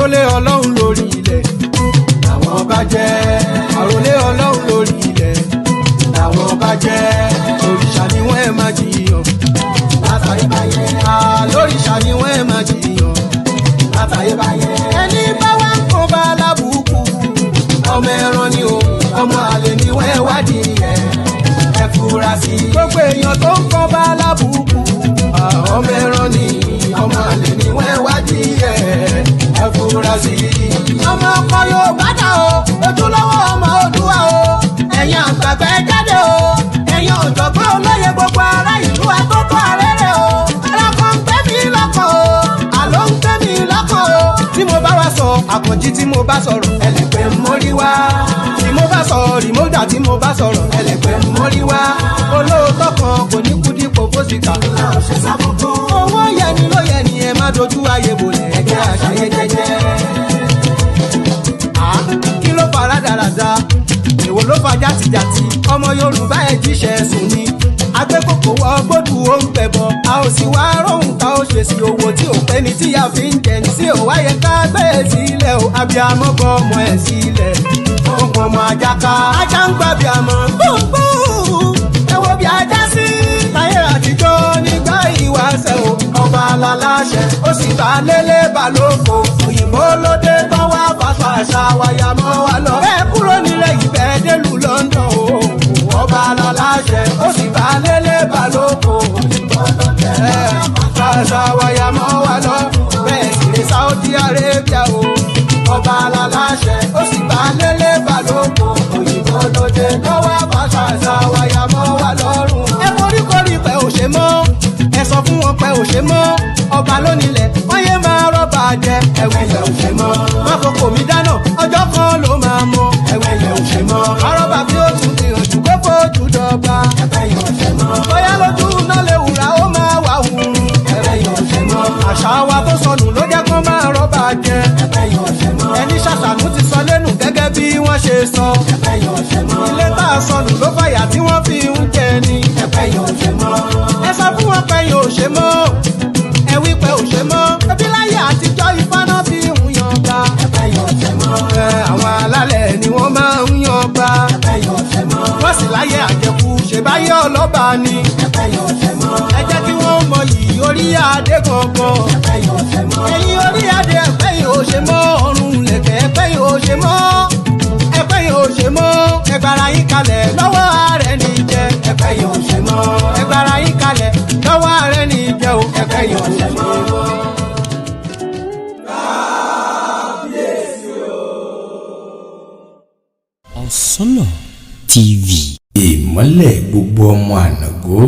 àrólé ọlọ́run lórí ilẹ̀ làwọn bá jẹ́ àrólé ọlọ́run lórí ilẹ̀ làwọn bá jẹ́ òrìṣà ni wọ́n ẹ̀ máa jiyàn látàyébáyé lóríṣà ni wọ́n ẹ̀ máa jiyàn látàyébáyé ẹni bá wá ń kó bá lábùkù ọmọ ẹran ni o ọmọ àlè ni wọ́n ẹ̀ wádìí ẹ̀ fura sí gbogbo èèyàn tó ń kọ́ bá lábùkù ọmọ ẹran ni ọmọ àlè ni wọ́n ẹ̀ wádìí ẹ̀ fura sí. ọmọ ọkọ Yorùbá dà o ojúlówó ọmọ Oòduà o ẹ̀yin àgbàgbà ẹ jáde o ẹ̀yin ọ̀jọ̀gbọ́n olóye gbogbo ará ìlú àtọ́tọ́ arẹ́rẹ́ o ẹlọ́kọ̀ ń gbé mi lọ́kọ̀ o àlọ́ ń gbé mi lọ́kọ̀ o tí mo bá wá sọ àkànjí tí mo bá sọ̀rọ̀ ẹlẹ́gbẹ́ mórí wá tí mo bá sọ rìmọ́dà tí mo bá sọ̀rọ̀ ẹlẹ́gbẹ́ mórí wá olóòótọ́ kan kò ní kú dípò fósìkà owó yẹni ló yẹni ẹ má dojú ayé bolẹ̀ ẹgbẹ́ àṣàyẹ jẹ́jẹ́ kí ló fara dáradára èwo ló fa játijàti ọmọ Yorùbá ẹ jíṣẹ́ sùn ni agbẹ́kòkò wọ gbódù ó ń gbẹ̀bọ a ò sì wá róhùn ká ó ṣe sí owó tí ò pé ní tíyà fi ń jẹ ní sí òwá yẹ ká gbé e sílẹ̀ o abiyamọ bọ ọmọ ẹ̀ sílẹ̀ ó pọn ọmọ ajá ká ajá ń gbà bíamọ gbòǹgbò ẹ wo bí ajá sí láyé àtijọ́ nígbà ìwáṣẹ̀ o ọba aláláṣẹ ó sì bá lélẹ̀ balóko òyìnbó lóde tán wá fàṣọ àṣà wáyàmọ́ wa lọ bẹ́ẹ̀ kúrò nílẹ̀ ìbẹ́ délùú London o ọba aláláṣẹ ó sì bá lélẹ̀ balóko òyìnbó lóde fàṣọ wáyàmọ́ wa lọ bẹ́ẹ̀ sì lè Saudi Arabia o ọba aláláṣẹ ó sì bá lélẹ̀ balóko òyìnbó lóde lọ́wọ́ fàṣọ àṣà wáyàmọ́ wa lọ́rùn. ẹ koríkorí pẹ̀ ò ṣe mọ́ ẹ sọ fún wọn pé ò ṣe mọ́ ọba lónílẹ̀ wọ́n yé máa rọ́bà jẹ ẹ̀wẹ̀ yẹ̀ ò ṣe mọ́ má fọkọ mi dáná ọjọ́ kan ló máa mọ ẹ̀wẹ̀ yẹ̀ ò ṣe mọ́ arọ́bà bí ó tún ti hàn jù kó fojú dọ́gba ẹ̀wẹ̀ yẹ̀ ò ṣe mọ́ bóyá lójú náà lè wùrà ó máa wà wùrù ẹ̀wẹ̀ yẹ̀ ò ṣe mọ́ àṣà wa tó sọnù ló jẹ́ kó máa rọ́bà jẹ ẹ̀wẹ̀ yẹ̀ ò ṣe mọ́ ẹni ṣàṣàmú ti sọ lẹ́nu gẹ́gẹ́ bí wọ́n ṣe sọ ẹ̀wẹ̀ yẹ̀ ò ṣe mọ́ ilé tá a sọnù ló fàyà tí wọ́n fi ń jẹ ni ẹ̀wẹ̀ yẹ̀ ò ṣe mọ́ ẹ sọ fún wọn pé yẹ̀ ò ṣe mọ́ ẹ wí pé ò ṣe mọ́ ẹbí láyé àtijọ́ ifá náà fi ń yan gba ẹ̀fẹ̀ yọ̀ ṣe mọ́ àwọn alálẹ̀ ni wọ́n máa ń yan gba ẹ̀fẹ̀ yọ̀ ṣe mọ́ wọ́n sì láyé àjẹkù ṣèbáyé ọlọ́ba ni ẹ̀fẹ̀ yọ̀ ṣe mọ́ ẹ jẹ́ kí wọ́n mọ yìí orí adé kankan ẹ̀fẹ̀ yọ̀ ṣe mọ́ ẹ̀yìn orí adé ẹ̀fẹ̀ yọ̀ ṣe mọ́ ọ̀run lẹ̀kẹ̀ ẹ̀fẹ̀ yọ̀ ṣe mọ́ ẹ̀fẹ̀ yọ̀ ṣe mọ́ ẹgbàrá yín kalẹ̀ lọ́wọ́ ààrẹ ní jẹ ẹ̀fẹ̀ yọ̀ ṣe mọ́ ẹgbàrá yín kalẹ̀ lọ́wọ́ ààrẹ ní jẹ o ẹ̀fẹ̀ yọ̀ ṣe mọ́. Ọ̀sánà TV. Ìmọ́lẹ̀ gbogbo ọmọ Ànàgó.